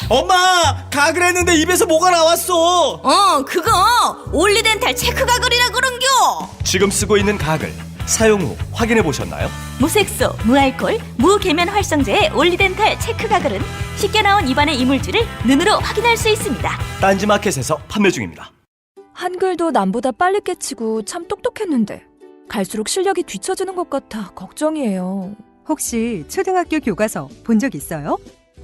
엄마! 가글 했는데 입에서 뭐가 나왔어! 그거 올리덴탈 체크 가글이라 그런겨. 지금 쓰고 있는 가글 사용 후 확인해 보셨나요? 무색소, 무알콜, 무계면 활성제의 올리덴탈 체크 가글은 쉽게 나온 입안의 이물질을 눈으로 확인할 수 있습니다. 딴지마켓에서 판매 중입니다. 한글도 남보다 빨리 깨치고 참 똑똑했는데 갈수록 실력이 뒤처지는 것 같아 걱정이에요. 혹시 초등학교 교과서 본 적 있어요?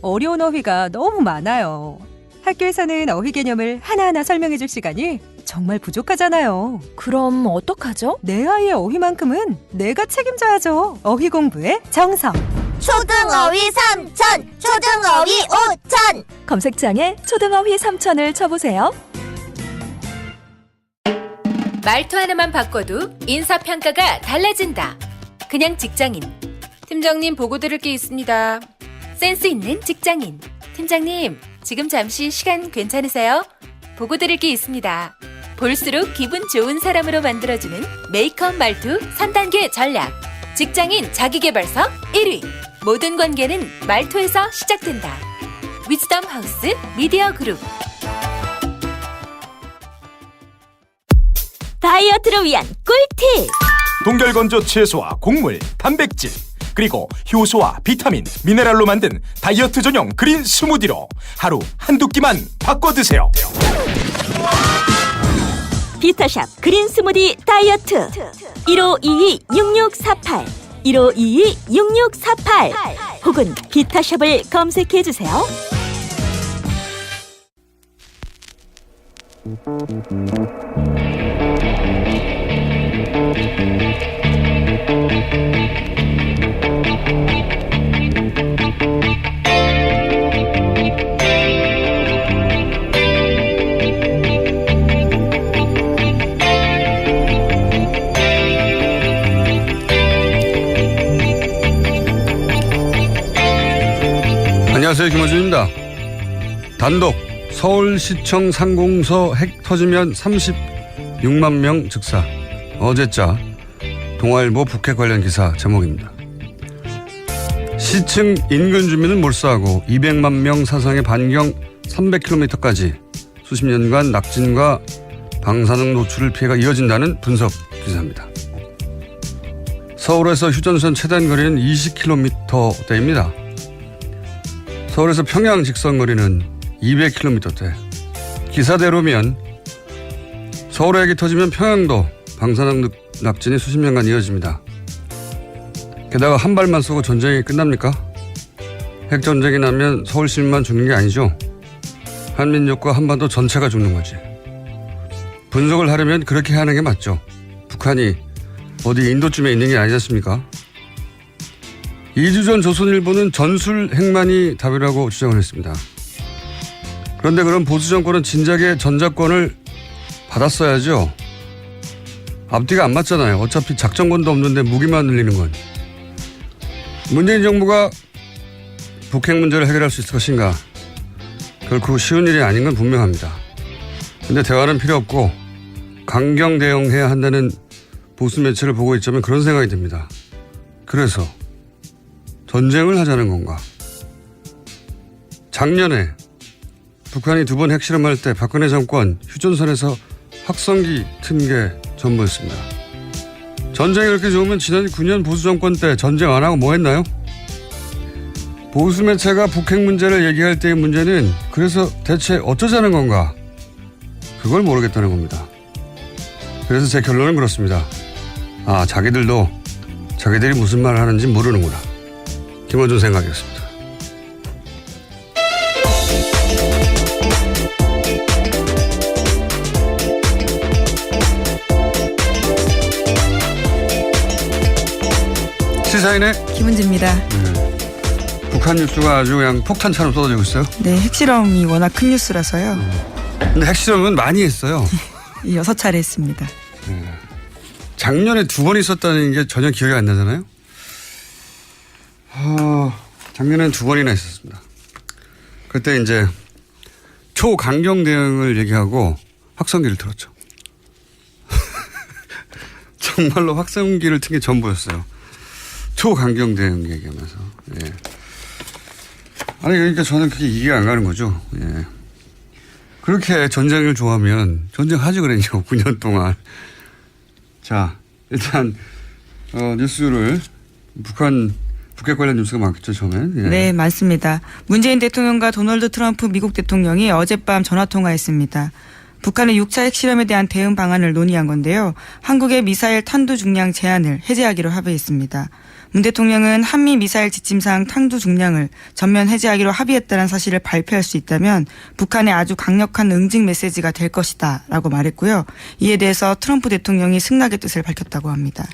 어려운 어휘가 너무 많아요. 학교에서는 어휘 개념을 하나하나 설명해 줄 시간이 정말 부족하잖아요. 그럼 어떡하죠? 내 아이의 어휘만큼은 내가 책임져야죠. 어휘 공부의 정성. 초등어휘 3000, 초등어휘 5000. 검색창에 초등어휘 3000을 쳐보세요. 말투 하나만 바꿔도 인사평가가 달라진다. 그냥 직장인. 팀장님 보고 드릴 게 있습니다. 센스 있는 직장인. 팀장님, 지금 잠시 시간 괜찮으세요? 보고 드릴 게 있습니다. 볼수록 기분 좋은 사람으로 만들어주는 메이크업 말투 3단계 전략. 직장인 자기계발서 1위. 모든 관계는 말투에서 시작된다. 위즈덤 하우스 미디어 그룹. 다이어트를 위한 꿀팁! 동결건조 채소와 곡물, 단백질, 그리고 효소와 비타민, 미네랄로 만든 다이어트 전용 그린 스무디로 하루 한두 끼만 바꿔 드세요. 비타샵 그린 스무디 다이어트 1522-6648 1522-6648 혹은 비타샵을 검색해주세요. 안녕하세요, 김어준입니다. 단독 서울시청 상공서 핵 터지면 36만 명 즉사. 어제자 동아일보 북핵 관련 기사 제목입니다. 시층 인근 주민은 몰수하고 200만 명 사상의 반경 300km까지 수십 년간 낙진과 방사능 노출을 피해가 이어진다는 분석 기사입니다. 서울에서 휴전선 최단 거리는 20km대입니다. 서울에서 평양 직선 거리는 200km대. 기사대로면 서울에 핵이 터지면 평양도 방사능 낙진이 수십 년간 이어집니다. 게다가 한 발만 쏘고 전쟁이 끝납니까? 핵전쟁이 나면 서울 시민만 죽는 게 아니죠. 한민족과 한반도 전체가 죽는 거지. 분석을 하려면 그렇게 하는 게 맞죠. 북한이 어디 인도쯤에 있는 게 아니지 않습니까? 2주 전 조선일보는 전술 핵만이 답이라고 주장을 했습니다. 그런데 그럼 보수 정권은 진작에 전작권을 받았어야죠. 앞뒤가 안 맞잖아요. 어차피 작전권도 없는데 무기만 늘리는 건. 문재인 정부가 북핵 문제를 해결할 수 있을 것인가? 결코 쉬운 일이 아닌 건 분명합니다. 그런데 대화는 필요 없고 강경 대응해야 한다는 보수 매체를 보고 있자면 그런 생각이 듭니다. 그래서 전쟁을 하자는 건가? 작년에 북한이 2번 핵실험할 때 박근혜 정권 휴전선에서 확성기 튼 게 전부였습니다. 전쟁이 그렇게 좋으면 지난 9년 보수 정권 때 전쟁 안 하고 뭐 했나요? 보수 매체가 북핵 문제를 얘기할 때의 문제는 그래서 대체 어쩌자는 건가? 그걸 모르겠다는 겁니다. 그래서 제 결론은 그렇습니다. 아, 자기들도 자기들이 무슨 말을 하는지 모르는구나. 김어준 생각이었습니다. 시사인의 김은지입니다. 북한 뉴스가 아주 그냥 폭탄처럼 쏟아지고 있어요. 네, 핵실험이 워낙 큰 뉴스라서요. 근데 핵실험은 많이 했어요. 6차례 했습니다. 작년에 2번 있었다는 게 전혀 기억이 안 나잖아요. 작년엔 2번이나 있었습니다. 그때 이제 초강경 대응을 얘기하고 확성기를 틀었죠. 정말로 확성기를 튼 게 전부였어요. 초강경 대응 얘기하면서. 예. 아니 그러니까 저는 그게 이해가 안 가는 거죠. 예. 그렇게 전쟁을 좋아하면 전쟁하지 그랬냐고 9년 동안. 자 일단 뉴스를 북핵 관련 뉴스가 많겠죠 처음엔. 예. 네, 맞습니다. 문재인 대통령과 도널드 트럼프 미국 대통령이 어젯밤 전화통화했습니다. 북한의 6차 핵실험에 대한 대응 방안을 논의한 건데요. 한국의 미사일 탄두 중량 제한을 해제하기로 합의했습니다. 문 대통령은 한미 미사일 지침상 탄두 중량을 전면 해제하기로 합의했다는 사실을 발표할 수 있다면 북한의 아주 강력한 응징 메시지가 될 것이다 라고 말했고요. 이에 대해서 트럼프 대통령이 승낙의 뜻을 밝혔다고 합니다.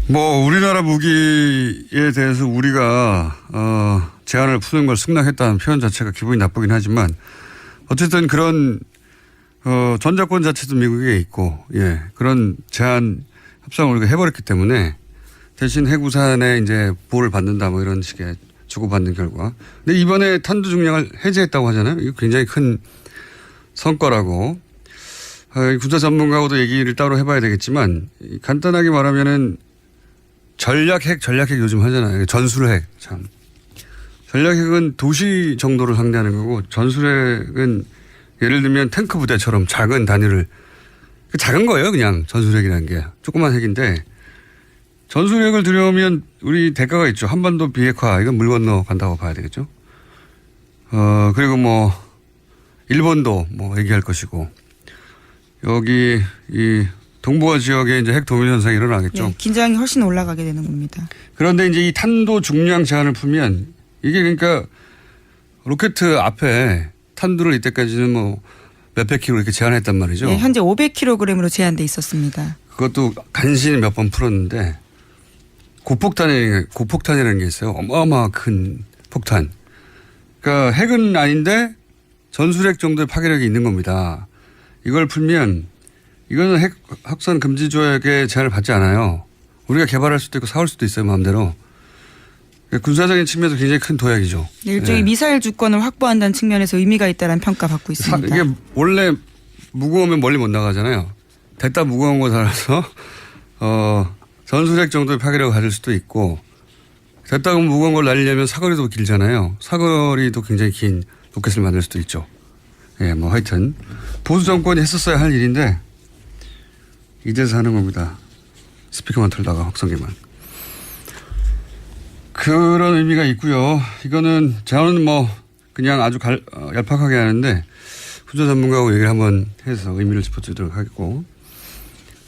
뭐 우리나라 무기에 대해서 우리가 제한을 푸는 걸 승낙했다는 표현 자체가 기분이 나쁘긴 하지만 어쨌든 그런 전자권 자체도 미국에 있고 예 그런 제한 협상을 우리가 해버렸기 때문에 대신 해구산에 이제 보호를 받는다 뭐 이런 식의 주고받는 결과. 근데 이번에 탄두 중량을 해제했다고 하잖아요. 이거 굉장히 큰 성과라고. 군사 전문가하고도 얘기를 따로 해봐야 되겠지만 간단하게 말하면은 전략핵 요즘 하잖아요. 전술핵 참. 전략핵은 도시 정도를 상대하는 거고 전술핵은 예를 들면 탱크 부대처럼 작은 단위를 작은 거예요. 그냥 전술핵이라는 게 조그만 핵인데 전술핵을 들여오면 우리 대가가 있죠. 한반도 비핵화 이건 물 건너 간다고 봐야 되겠죠. 그리고 뭐 일본도 뭐 얘기할 것이고 여기 이 동북아 지역에 이제 핵 도민 현상이 일어나겠죠. 네, 긴장이 훨씬 올라가게 되는 겁니다. 그런데 이제 이 탄도 중량 제한을 풀면 이게 그러니까 로켓 앞에 탄두를 이때까지는 뭐 몇백 킬로 이렇게 제한했단 말이죠. 네, 현재 500kg으로 제한돼 있었습니다. 그것도 간신히 몇 번 풀었는데 고폭탄이라는 게 있어요. 어마어마한 큰 폭탄. 그러니까 핵은 아닌데 전술핵 정도의 파괴력이 있는 겁니다. 이걸 풀면 이거는 핵 확산 금지 조약의 제한을 받지 않아요. 우리가 개발할 수도 있고 사올 수도 있어요. 마음대로. 군사적인 측면에서 굉장히 큰 도약이죠. 네, 일종의 미사일 주권을 확보한다는 측면에서 의미가 있다는 평가받고 있습니다. 이게 원래 무거우면 멀리 못 나가잖아요. 됐다 무거운 거 달아서 전술핵 정도의 파괴력을 가질 수도 있고 됐다고 무거운 걸 날리려면 사거리도 길잖아요. 사거리도 굉장히 긴 로켓을 만들 수도 있죠. 예, 뭐 하여튼 보수 정권이 했었어야 할 일인데 이제서 하는 겁니다. 스피커만 틀다가 확성기만. 그런 의미가 있고요. 이거는 저는 뭐 그냥 아주 얄팍하게 하는데 군사 전문가하고 얘기를 한번 해서 의미를 짚어주도록 하겠고.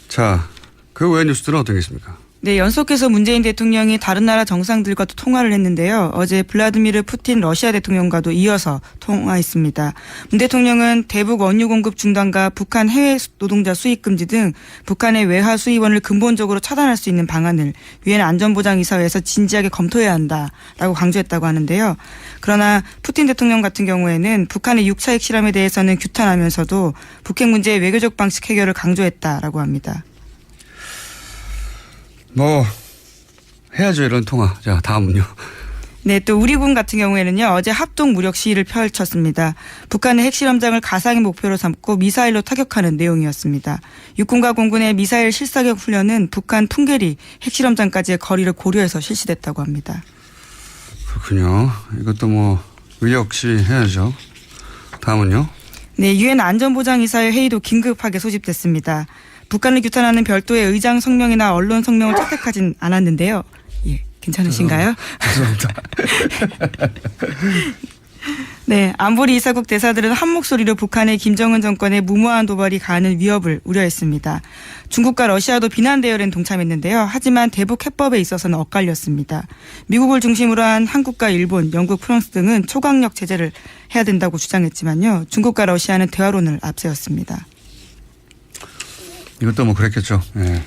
자, 그 외의 뉴스들은 어떤 게 있습니까? 네, 연속해서 문재인 대통령이 다른 나라 정상들과도 통화를 했는데요. 어제 블라디미르 푸틴 러시아 대통령과도 이어서 통화했습니다. 문 대통령은 대북 원유 공급 중단과 북한 해외 노동자 수입 금지 등 북한의 외화 수입원을 근본적으로 차단할 수 있는 방안을 유엔 안전보장이사회에서 진지하게 검토해야 한다라고 강조했다고 하는데요. 그러나 푸틴 대통령 같은 경우에는 북한의 6차 핵실험에 대해서는 규탄하면서도 북핵 문제의 외교적 방식 해결을 강조했다라고 합니다. 뭐 해야죠 이런 통화. 자 다음은요. 네, 또 우리군 같은 경우에는요. 어제 합동 무력 시위를 펼쳤습니다. 북한의 핵실험장을 가상의 목표로 삼고 미사일로 타격하는 내용이었습니다. 육군과 공군의 미사일 실사격 훈련은 북한 풍계리 핵실험장까지의 거리를 고려해서 실시됐다고 합니다. 그렇군요. 이것도 뭐 의욕 시해야죠. 다음은요. 네, 유엔 안전보장이사회 회의도 긴급하게 소집됐습니다. 북한을 규탄하는 별도의 의장 성명이나 언론 성명을 채택하진 않았는데요. 예, 괜찮으신가요? 죄송합니다. 네, 안보리 이사국 대사들은 한 목소리로 북한의 김정은 정권의 무모한 도발이 가하는 위협을 우려했습니다. 중국과 러시아도 비난 대열엔 동참했는데요. 하지만 대북 해법에 있어서는 엇갈렸습니다. 미국을 중심으로 한 한국과 일본, 영국, 프랑스 등은 초강력 제재를 해야 된다고 주장했지만요. 중국과 러시아는 대화론을 앞세웠습니다. 이것도 뭐 그랬겠죠. 예.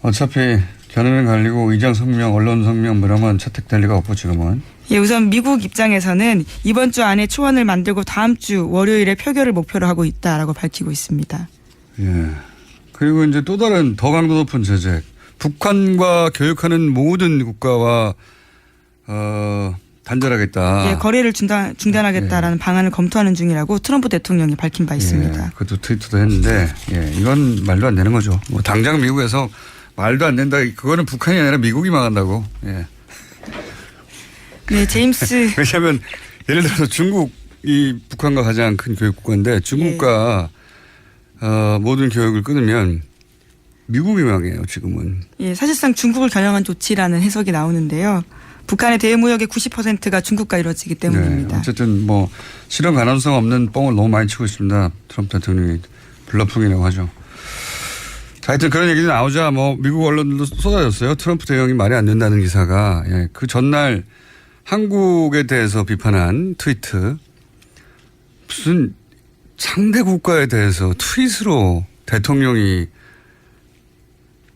어차피 견해는 갈리고 의장 성명, 언론 성명 뭐 이런 건 채택될 리가 없고 지금은. 예, 우선 미국 입장에서는 이번 주 안에 초안을 만들고 다음 주 월요일에 표결을 목표로 하고 있다라고 밝히고 있습니다. 예. 그리고 이제 또 다른 더 강도 높은 제재. 북한과 교역하는 모든 국가와 단절하겠다. 예, 거래를 중단하겠다라는 방안을 검토하는 중이라고 트럼프 대통령이 밝힌 바 있습니다. 예, 그것도 트위터도 했는데 예, 이건 말도 안 되는 거죠. 뭐 당장 미국에서 말도 안 된다. 그거는 북한이 아니라 미국이 망한다고. 예. 네, 제임스. 왜냐하면 예를 들어서 중국이 북한과 가장 큰 교육국가인데 중국과 모든 교육을 끊으면 미국이 망해요, 지금은. 예, 사실상 중국을 겨냥한 조치라는 해석이 나오는데요. 북한의 대무역의 90%가 중국과 이루어지기 때문입니다. 네, 어쨌든 뭐 실현 가능성 없는 뻥을 너무 많이 치고 있습니다. 트럼프 대통령이 블러핑이라고 하죠. 자, 하여튼 그런 얘기도 나오자 뭐 미국 언론들도 쏟아졌어요. 트럼프 대통령이 말이 안 된다는 기사가. 예, 그 전날 한국에 대해서 비판한 트위트. 무슨 상대 국가에 대해서 트윗으로 대통령이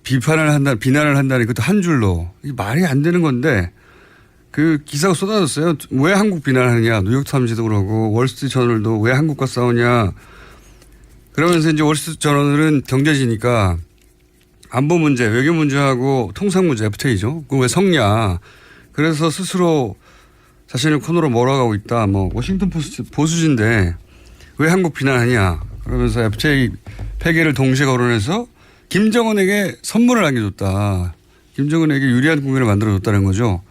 비난을 한다니 그것도 한 줄로. 이게 말이 안 되는 건데 그 기사가 쏟아졌어요. 왜 한국 비난하느냐. 뉴욕타임즈도 그러고 월스트리트저널도 왜 한국과 싸우냐. 그러면서 이제 월스트리트저널은 경제지니까 안보 문제, 외교 문제하고 통상 문제 FTA죠. 그거 왜 섞냐. 그래서 스스로 자신의 코너로 몰아가고 있다. 뭐 워싱턴 포스트 보수지인데 왜 한국 비난하냐. 그러면서 FTA 폐기를 동시에 거론해서 김정은에게 선물을 안겨줬다. 김정은에게 유리한 국면을 만들어줬다는 거죠.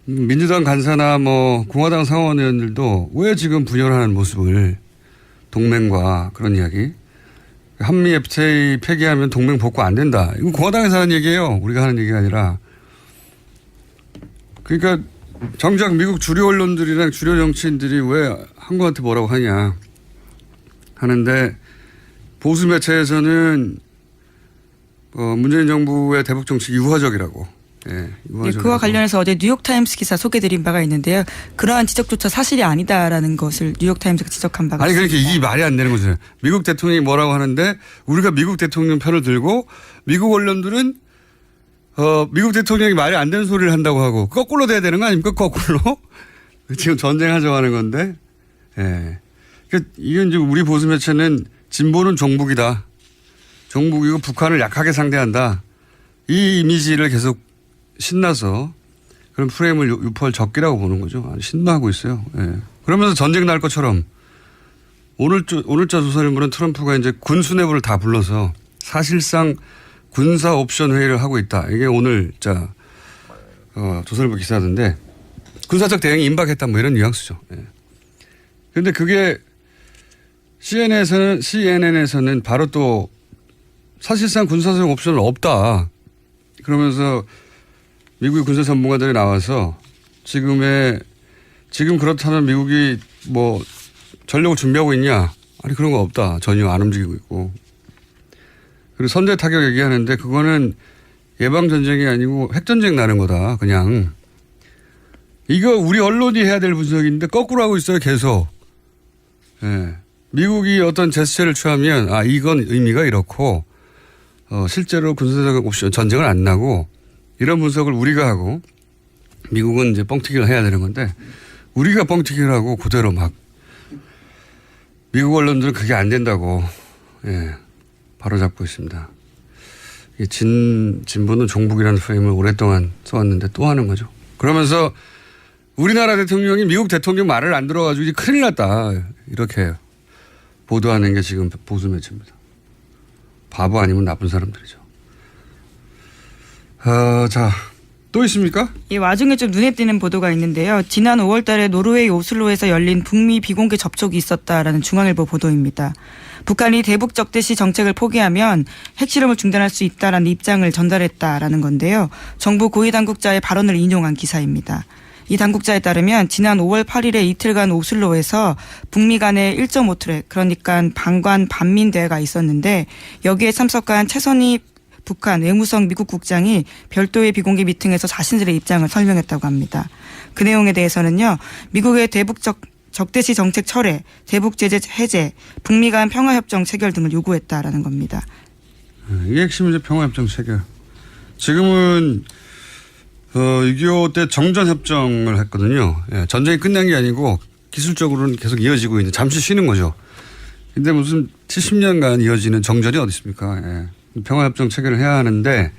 민주당 간사나 뭐 공화당 상원의원들도 왜 지금 분열하는 모습을 동맹과 그런 이야기. 한미 FTA 폐기하면 동맹 복구 안 된다. 이건 공화당에서 하는 얘기예요. 우리가 하는 얘기가 아니라. 그러니까 정작 미국 주류 언론들이랑 주류 정치인들이 왜 한국한테 뭐라고 하냐 하는데 보수 매체에서는 문재인 정부의 대북 정책이 유화적이라고. 예, 네, 그와 관련해서 어제 뉴욕타임스 기사 소개드린 바가 있는데요. 그러한 지적조차 사실이 아니다라는 것을 뉴욕타임스가 지적한 바가 있습니다. 아니 그러니까 이게 말이 안 되는 거죠. 미국 대통령이 뭐라고 하는데 우리가 미국 대통령 편을 들고 미국 언론들은 미국 대통령이 말이 안 되는 소리를 한다고 하고 거꾸로 돼야 되는 거 아닙니까? 거꾸로. 지금 전쟁하자고 하는 건데. 예. 그러니까 이건 이제 우리 보수 매체는 진보는 종북이다. 종북이고 북한을 약하게 상대한다. 이 이미지를 계속 신나서 그런 프레임을 유포할 적기라고 보는 거죠. 신나하고 있어요. 예. 그러면서 전쟁 날 것처럼 오늘자 조선일보는 트럼프가 이제 군 수뇌부를 다 불러서 사실상 군사 옵션 회의를 하고 있다. 이게 오늘자 조선일보 기사던데 군사적 대응이 임박했다 뭐 이런 뉘앙스죠. 그런데 그게 CNN에서는 바로 또 사실상 군사적 옵션은 없다. 그러면서 미국의 군사 전문가들이 나와서 지금 그렇다면 미국이 뭐 전력을 준비하고 있냐? 아니 그런 거 없다. 전혀 안 움직이고 있고. 그리고 선제 타격 얘기하는데 그거는 예방 전쟁이 아니고 핵전쟁 나는 거다. 그냥 이거 우리 언론이 해야 될 분석인데 거꾸로 하고 있어요. 계속. 예. 미국이 어떤 제스처를 취하면 이건 의미가 이렇고 실제로 군사적 옵션 전쟁을 안 나고 이런 분석을 우리가 하고 미국은 이제 뻥튀기를 해야 되는 건데 우리가 뻥튀기를 하고 그대로 막 미국 언론들은 그게 안 된다고 바로잡고 있습니다. 진보는 종북이라는 프레임을 오랫동안 써왔는데 또 하는 거죠. 그러면서 우리나라 대통령이 미국 대통령 말을 안 들어가지고 이제 큰일 났다. 이렇게 보도하는 게 지금 보수 매체입니다. 바보 아니면 나쁜 사람들이죠. 자, 또 있습니까? 이 와중에 좀 눈에 띄는 보도가 있는데요. 지난 5월 달에 노르웨이 오슬로에서 열린 북미 비공개 접촉이 있었다라는 중앙일보 보도입니다. 북한이 대북 적대시 정책을 포기하면 핵실험을 중단할 수 있다라는 입장을 전달했다라는 건데요. 정부 고위 당국자의 발언을 인용한 기사입니다. 이 당국자에 따르면 지난 5월 8일에 이틀간 오슬로에서 북미 간의 1.5트랙 그러니까 방관 반민 대회가 있었는데 여기에 참석한 최선희 북한 외무성 미국 국장이 별도의 비공개 미팅에서 자신들의 입장을 설명했다고 합니다. 그 내용에 대해서는요. 미국의 대북 적대시 정책 철회, 대북 제재 해제, 북미 간 평화협정 체결 등을 요구했다라는 겁니다. 이게 핵심이죠. 평화협정 체결. 지금은 6.25 때 정전협정을 했거든요. 전쟁이 끝난 게 아니고 기술적으로는 계속 이어지고 있는데 잠시 쉬는 거죠. 근데 무슨 70년간 이어지는 정전이 어디 있습니까? 평화협정 체결을 해야 하는데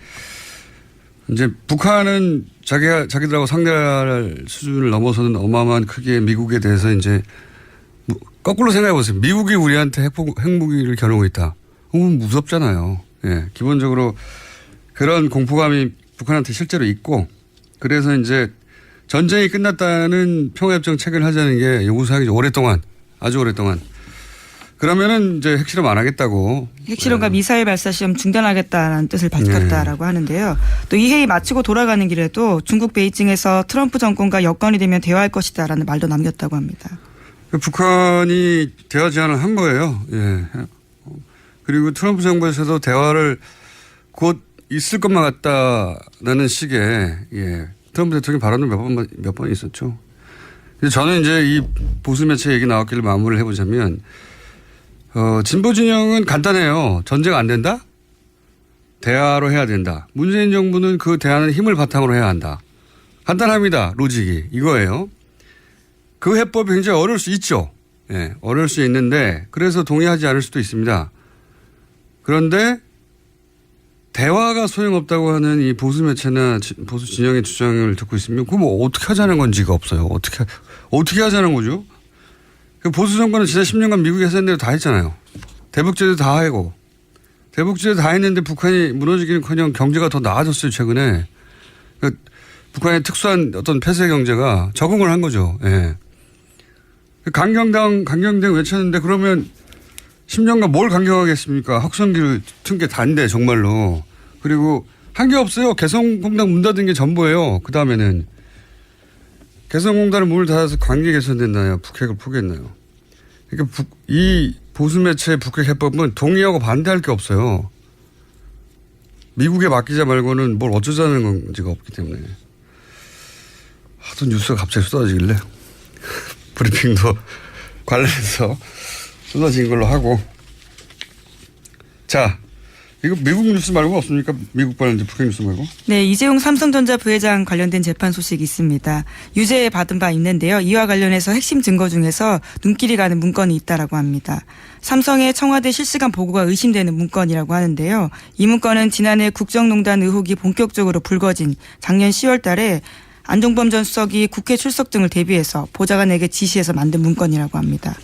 이제 북한은 자기들하고 상대할 수준을 넘어서는 어마어마한 크기의 미국에 대해서 이제 거꾸로 생각해 보세요. 미국이 우리한테 핵무기를 겨누고 있다. 무섭잖아요. 기본적으로 그런 공포감이 북한한테 실제로 있고 그래서 이제 전쟁이 끝났다는 평화협정 체결하자는 게 요구사항이죠. 오랫동안, 아주 오랫동안. 그러면은 이제 핵실험 안 하겠다고. 핵실험과 미사일 발사 시험 중단하겠다는 뜻을 밝혔다라고 하는데요. 또 이 회의 마치고 돌아가는 길에도 중국 베이징에서 트럼프 정권과 여건이 되면 대화할 것이다라는 말도 남겼다고 합니다. 북한이 대화 제안을 한 거예요. 예. 그리고 트럼프 정부에서도 대화를 곧 있을 것만 같다라는 식의 트럼프 대통령 발언도 몇 번 있었죠. 근데 저는 이제 이 보수 매체 얘기 나왔길래 마무리를 해보자면 진보 진영은 간단해요. 전쟁 안 된다? 대화로 해야 된다. 문재인 정부는 그 대화는 힘을 바탕으로 해야 한다. 간단합니다. 로직이. 이거예요. 그 해법이 굉장히 어려울 수 있죠. 예, 어려울 수 있는데 그래서 동의하지 않을 수도 있습니다. 그런데 대화가 소용없다고 하는 이 보수 매체나 보수 진영의 주장을 듣고 있으면 그거 뭐 어떻게 하자는 건지가 없어요. 어떻게 하자는 거죠? 보수 정권은 지난 10년간 미국이 했던 대로 다 했잖아요. 대북제도 다 하고. 대북제도 다 했는데 북한이 무너지기는커녕 경제가 더 나아졌어요, 최근에. 그러니까 북한의 특수한 어떤 폐쇄 경제가 적응을 한 거죠. 예. 강경당 외쳤는데 그러면 10년간 뭘 강경하겠습니까? 확성기를 튼 게 다인데 정말로. 그리고 한 게 없어요. 개성공단 문 닫은 게 전부예요. 그 다음에는. 개성공단을 문을 닫아서 관계 개선됐나요? 북핵을 포기했나요? 그러니까 이 보수 매체의 북핵 해법은 동의하고 반대할 게 없어요. 미국에 맡기자 말고는 뭘 어쩌자는 건지가 없기 때문에. 하도 뉴스가 갑자기 쏟아지길래 브리핑도 관련해서 쏟아진 걸로 하고. 자, 이거 미국 뉴스 말고 없습니까? 미국 관련된 북핵 뉴스 말고? 네, 이재용 삼성전자 부회장 관련된 재판 소식이 있습니다. 유죄 받은 바 있는데요. 이와 관련해서 핵심 증거 중에서 눈길이 가는 문건이 있다라고 합니다. 삼성의 청와대 실시간 보고가 의심되는 문건이라고 하는데요. 이 문건은 지난해 국정농단 의혹이 본격적으로 불거진 작년 10월 달에 안종범 전 수석이 국회 출석 등을 대비해서 보좌관에게 지시해서 만든 문건이라고 합니다.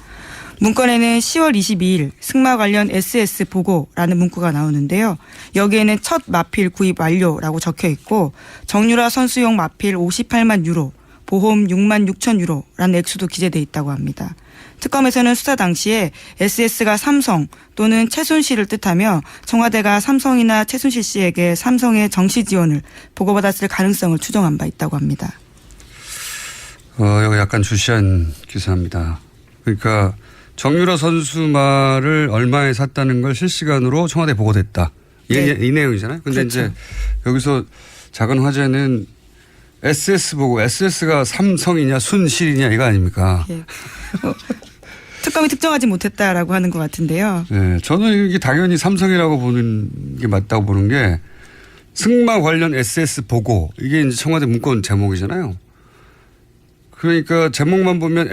문건에는 10월 22일 승마 관련 SS 보고라는 문구가 나오는데요. 여기에는 첫 마필 구입 완료라고 적혀 있고 정유라 선수용 마필 58만 유로, 보험 6만 6천 유로라는 액수도 기재돼 있다고 합니다. 특검에서는 수사 당시에 SS가 삼성 또는 최순실을 뜻하며 청와대가 삼성이나 최순실 씨에게 삼성의 정시 지원을 보고받았을 가능성을 추정한 바 있다고 합니다. 이거 약간 주시한 기사입니다. 그러니까 정유라 선수 말을 얼마에 샀다는 걸 실시간으로 청와대에 보고됐다. 네. 이 내용이잖아요. 근데 그렇죠. 이제 여기서 작은 화제는 SS 보고 SS가 삼성이냐 순실이냐 이거 아닙니까? 예. 특검이 특정하지 못했다라고 하는 것 같은데요. 네, 저는 이게 당연히 삼성이라고 보는 게 맞다고 보는 게 승마 관련 SS 보고 이게 이제 청와대 문건 제목이잖아요. 그러니까 제목만 보면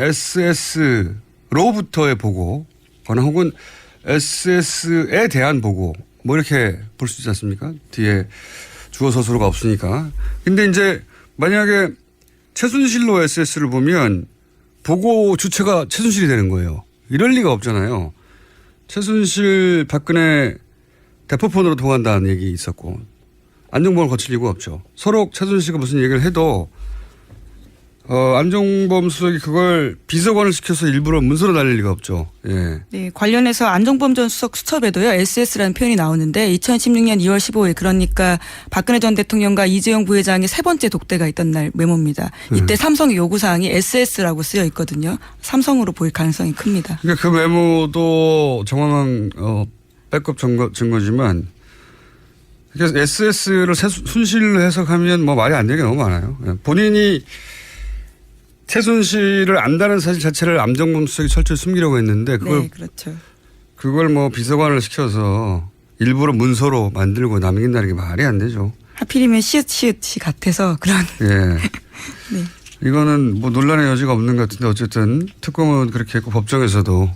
SS로부터의 보고거나 혹은 SS에 대한 보고 뭐 이렇게 볼 수 있지 않습니까? 뒤에 주어 서술어가 없으니까. 근데 이제 만약에 최순실로 SS를 보면 보고 주체가 최순실이 되는 거예요. 이럴 리가 없잖아요. 최순실 박근혜 대포폰으로 통한다는 얘기 있었고 안종범을 거칠 이유가 없죠. 서로 최순실가 무슨 얘기를 해도 안종범 수석이 그걸 비서관을 시켜서 일부러 문서로 날릴 리가 없죠. 예. 네, 관련해서 안종범 전 수석 수첩에도요, SS라는 표현이 나오는데 2016년 2월 15일 그러니까 박근혜 전 대통령과 이재용 부회장의 세 번째 독대가 있던 날 메모입니다. 이때 삼성의 요구사항이 SS라고 쓰여 있거든요. 삼성으로 보일 가능성이 큽니다. 그러니까 그 메모도 정황한 백업 증거지만 그래서 SS를 순실로 해석하면 뭐 말이 안 되는 게 너무 많아요. 본인이 최순실을 안다는 사실 자체를 안종범 수석이 철저히 숨기려고 했는데 그걸, 네, 그렇죠. 그걸 뭐 비서관을 시켜서 일부러 문서로 만들고 남긴다는 게 말이 안 되죠. 하필이면 시읒이 같아서 그런. 예. 네. 이거는 뭐 논란의 여지가 없는 것 같은데 어쨌든 특검은 그렇게 했고 법정에서도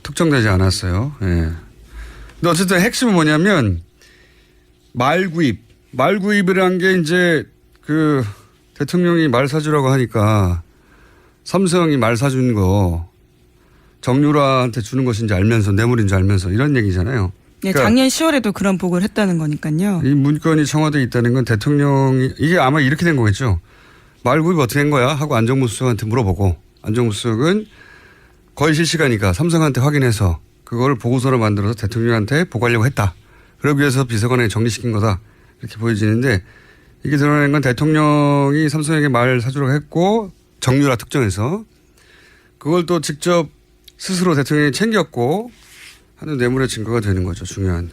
특정되지 않았어요. 예. 근데 어쨌든 핵심은 뭐냐면 말구입이라는 게 이제 그 대통령이 말 사주라고 하니까 삼성이 말 사준 거 정유라한테 주는 것인지 알면서 뇌물인지 알면서 이런 얘기잖아요. 네, 그러니까 작년 10월에도 그런 보고를 했다는 거니까요. 이 문건이 청와대에 있다는 건 대통령이 이게 아마 이렇게 된 거겠죠. 말구입 어떻게 한 거야? 하고 안정무 수석한테 물어보고 안정무 수석은 거의 실시간이니까 삼성한테 확인해서 그걸 보고서로 만들어서 대통령한테 보고하려고 했다. 그러기 위해서 비서관에 정리시킨 거다. 이렇게 보여지는데 이게 드러낸 건 대통령이 삼성에게 말 사주라고 했고 정유라 특정해서 그걸 또 직접 스스로 대통령이 챙겼고 하는 뇌물의 증거가 되는 거죠. 중요한.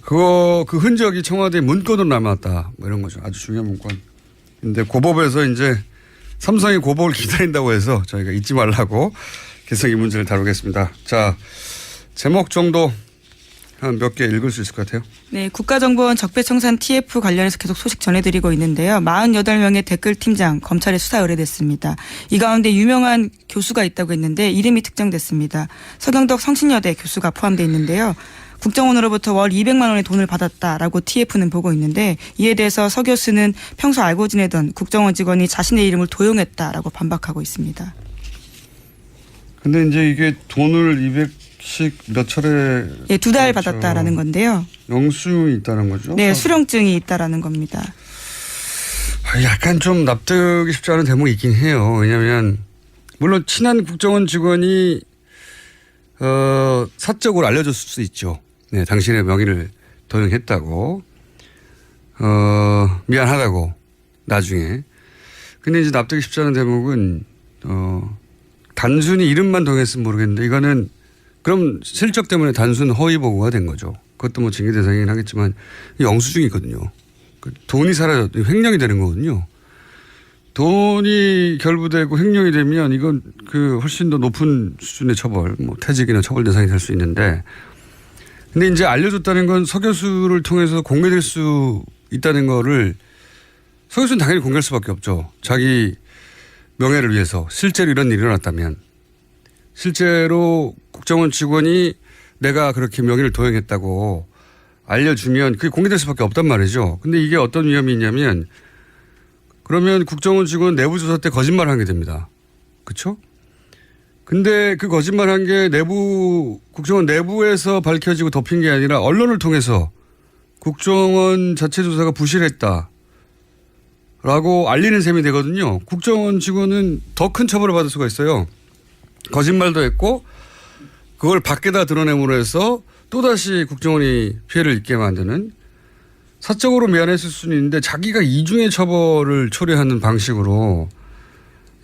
그 흔적이 청와대 문건으로 남았다. 뭐 이런 거죠. 아주 중요한 문건. 근데 고법에서 이제 삼성이 고법을 기다린다고 해서 저희가 잊지 말라고 계속 이 문제를 다루겠습니다. 자, 제목 정도 한 몇 개 읽을 수 있을 것 같아요. 네, 국가정보원 적폐청산 TF 관련해서 계속 소식 전해드리고 있는데요. 48명의 댓글팀장 검찰에 수사 의뢰됐습니다. 이 가운데 유명한 교수가 있다고 했는데 이름이 특정됐습니다. 서경덕 성신여대 교수가 포함되어 있는데요. 국정원으로부터 월 200만 원의 돈을 받았다라고 TF는 보고 있는데 이에 대해서 서 교수는 평소 알고 지내던 국정원 직원이 자신의 이름을 도용했다라고 반박하고 있습니다. 근데 이제 이게 돈을 200씩 몇 차례. 예, 2달 받았다라는 건데요. 영수증이 있다는 거죠? 네, 수령증이 있다라는 겁니다. 약간 좀 납득이 쉽지 않은 대목이 있긴 해요. 왜냐하면 물론 친한 국정원 직원이 사적으로 알려줬을 수 있죠. 네, 당신의 명의를 도용했다고 미안하다고 나중에. 근데 이제 납득이 쉽지 않은 대목은 단순히 이름만 도용했으면 모르겠는데 이거는 그럼 실적 때문에 단순 허위 보고가 된 거죠. 그것도 뭐 징계 대상이긴 하겠지만 영수증이 있거든요. 돈이 사라져 횡령이 되는 거거든요. 돈이 결부되고 횡령이 되면 이건 훨씬 더 높은 수준의 처벌, 뭐 퇴직이나 처벌 대상이 될 수 있는데, 근데 이제 알려줬다는 건 서 교수를 통해서 공개될 수 있다는 거를 서 교수는 당연히 공개할 수밖에 없죠. 자기 명예를 위해서 실제로 이런 일이 일어났다면, 실제로 국정원 직원이 내가 그렇게 명예를 도용했다고 알려주면 그게 공개될 수밖에 없단 말이죠. 근데 이게 어떤 위험이 있냐면 그러면 국정원 직원 내부 조사 때 거짓말을 하게 됩니다. 그렇죠? 근데 그 거짓말한 게 국정원 내부에서 밝혀지고 덮인 게 아니라 언론을 통해서 국정원 자체 조사가 부실했다라고 알리는 셈이 되거든요. 국정원 직원은 더 큰 처벌을 받을 수가 있어요. 거짓말도 했고 그걸 밖에다 드러냄으로 해서 또다시 국정원이 피해를 입게 만드는, 사적으로 미안했을 수는 있는데 자기가 이중의 처벌을 초래하는 방식으로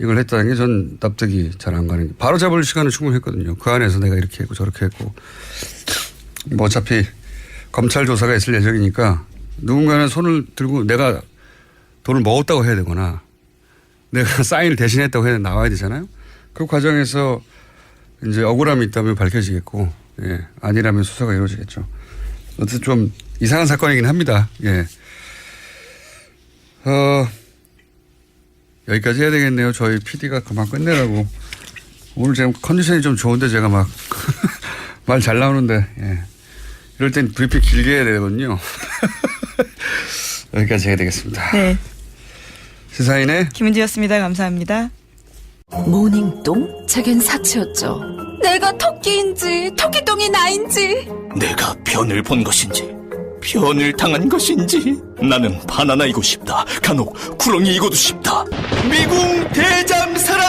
이걸 했다는 게 전 납득이 잘 안 가는 게, 바로 잡을 시간은 충분했거든요. 그 안에서 내가 이렇게 했고 저렇게 했고, 뭐 어차피 검찰 조사가 있을 예정이니까 누군가는 손을 들고 내가 돈을 먹었다고 해야 되거나 내가 사인을 대신했다고 해야 나와야 되잖아요. 그 과정에서 이제 억울함이 있다면 밝혀지겠고, 예, 아니라면 수사가 이루어지겠죠. 어쨌든 좀 이상한 사건이긴 합니다. 예. 여기까지 해야 되겠네요. 저희 PD가 그만 끝내라고. 오늘 지금 컨디션이 좀 좋은데 제가 막 말 잘 나오는데, 예. 이럴 땐 브리핑 길게 해야 되거든요. 여기까지 해야 되겠습니다. 네. 시사인의 김은지였습니다. 감사합니다. 모닝똥? 제겐 사치였죠. 내가 토끼인지 토끼똥이 나인지. 내가 변을 본 것인지 변을 당한 것인지. 나는 바나나이고 싶다. 간혹 구렁이이고도 싶다. 미궁 대장사랑.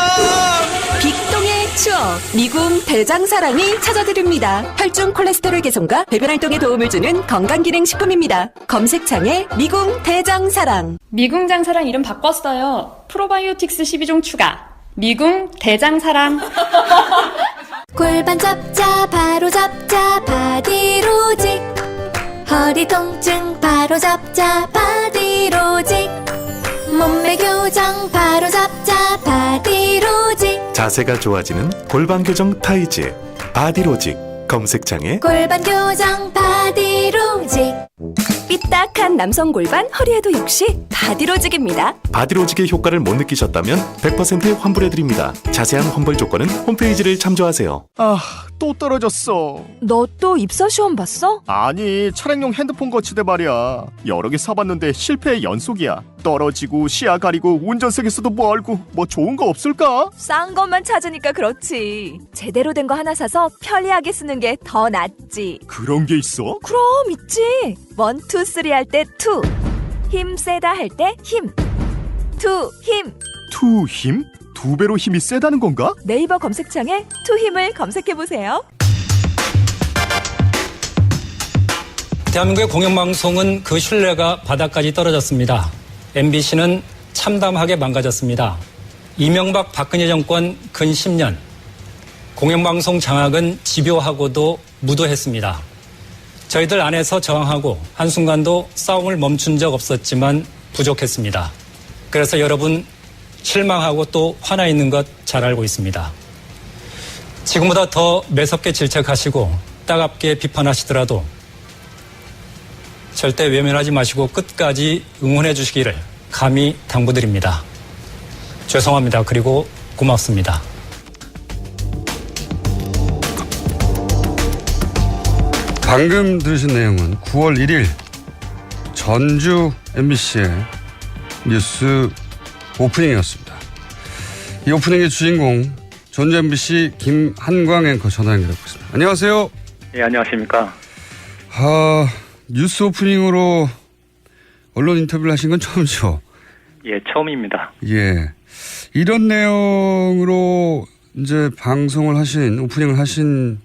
빅똥의 추억 미궁 대장사랑이 찾아드립니다. 혈중 콜레스테롤 개선과 배변 활동에 도움을 주는 건강기능식품입니다. 검색창에 미궁 대장사랑. 미궁 장사랑 이름 바꿨어요. 프로바이오틱스 12종 추가. 미궁 대장사랑. 골반 잡자 바로 잡자 바디로직. 허리 통증 바로 잡자 바디로직. 몸매 교정 바로 잡자 바디로직. 자세가 좋아지는 골반 교정 타이즈 바디로직. 검색창에 골반 교정 바디로직. 삐딱한 남성 골반 허리에도 역시 바디로직입니다. 바디로직의 효과를 못 느끼셨다면 100% 환불해드립니다. 자세한 환불 조건은 홈페이지를 참조하세요. 또 떨어졌어. 너 또 입사 시험 봤어? 아니, 차량용 핸드폰 거치대 말이야. 여러 개 사봤는데 실패의 연속이야. 떨어지고 시야 가리고 운전석에서도 멀고 뭐 좋은 거 없을까? 싼 것만 찾으니까 그렇지. 제대로 된 거 하나 사서 편리하게 쓰는 게 더 낫지. 그런 게 있어? 그럼 있지. 1, 2, 3 할 때 2. 힘 세다 할 때 힘. 투힘. 투힘? 2배로 힘이 세다는 건가? 네이버 검색창에 투힘을 검색해보세요. 대한민국의 공영방송은 그 신뢰가 바닥까지 떨어졌습니다. MBC는 참담하게 망가졌습니다. 이명박 박근혜 정권 근 10년 공영방송 장악은 집요하고도 무도했습니다. 저희들 안에서 저항하고 한순간도 싸움을 멈춘 적 없었지만 부족했습니다. 그래서 여러분 실망하고 또 화나 있는 것 잘 알고 있습니다. 지금보다 더 매섭게 질책하시고 따갑게 비판하시더라도 절대 외면하지 마시고 끝까지 응원해 주시기를 감히 당부드립니다. 죄송합니다. 그리고 고맙습니다. 방금 들으신 내용은 9월 1일 전주 MBC의 뉴스 오프닝이었습니다. 이 오프닝의 주인공 전주 MBC 김한광 앵커 전화 연결하고 있습니다. 안녕하세요. 예, 안녕하십니까. 뉴스 오프닝으로 언론 인터뷰를 하신 건 처음이죠? 예, 처음입니다. 예. 이런 내용으로 이제 방송을 하신, 오프닝을 하신,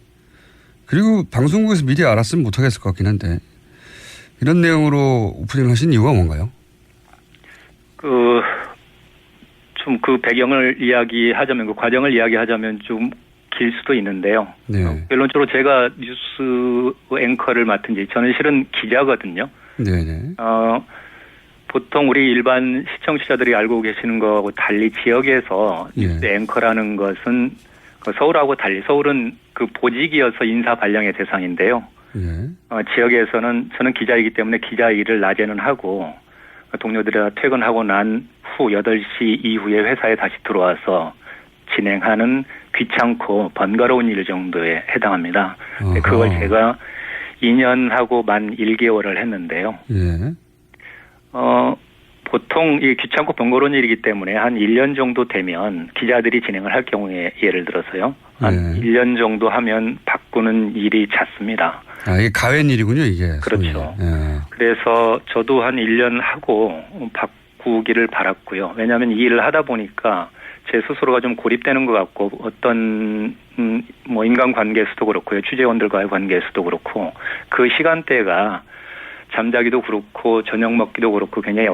그리고 방송국에서 미리 알았으면 못하겠을 것 같긴 한데, 이런 내용으로 오프닝을 하신 이유가 뭔가요? 좀 그 배경을 이야기하자면, 그 과정을 이야기하자면 좀 길 수도 있는데요. 네. 결론적으로 제가 뉴스 앵커를 맡은 지, 저는 실은 기자거든요. 네네. 보통 우리 일반 시청자들이 알고 계시는 거하고 달리 지역에서 뉴스 앵커라는 것은 서울하고 달리, 서울은 그 보직이어서 인사 발령의 대상인데요. 지역에서는 저는 기자이기 때문에 기자 일을 낮에는 하고 동료들이 퇴근하고 난 후 8시 이후에 회사에 다시 들어와서 진행하는 귀찮고 번거로운 일 정도에 해당합니다. 그걸 제가 2년하고 만 1개월을 했는데요. 보통 이 귀찮고 번거로운 일이기 때문에 한 1년 정도 되면 기자들이 진행을 할 경우에 예를 들어서요. 한 1년 정도 하면 바꾸는 일이 잦습니다. 이게 가외 일이군요, 이게. 그렇죠. 그래서 저도 한 1년 하고 바꾸기를 바랐고요. 왜냐하면 이 일을 하다 보니까 제 스스로가 좀 고립되는 것 같고 어떤 뭐 인간관계에서도 그렇고요. 취재원들과의 관계에서도 그렇고 그 시간대가 잠자기도 그렇고 저녁 먹기도 그렇고 굉장히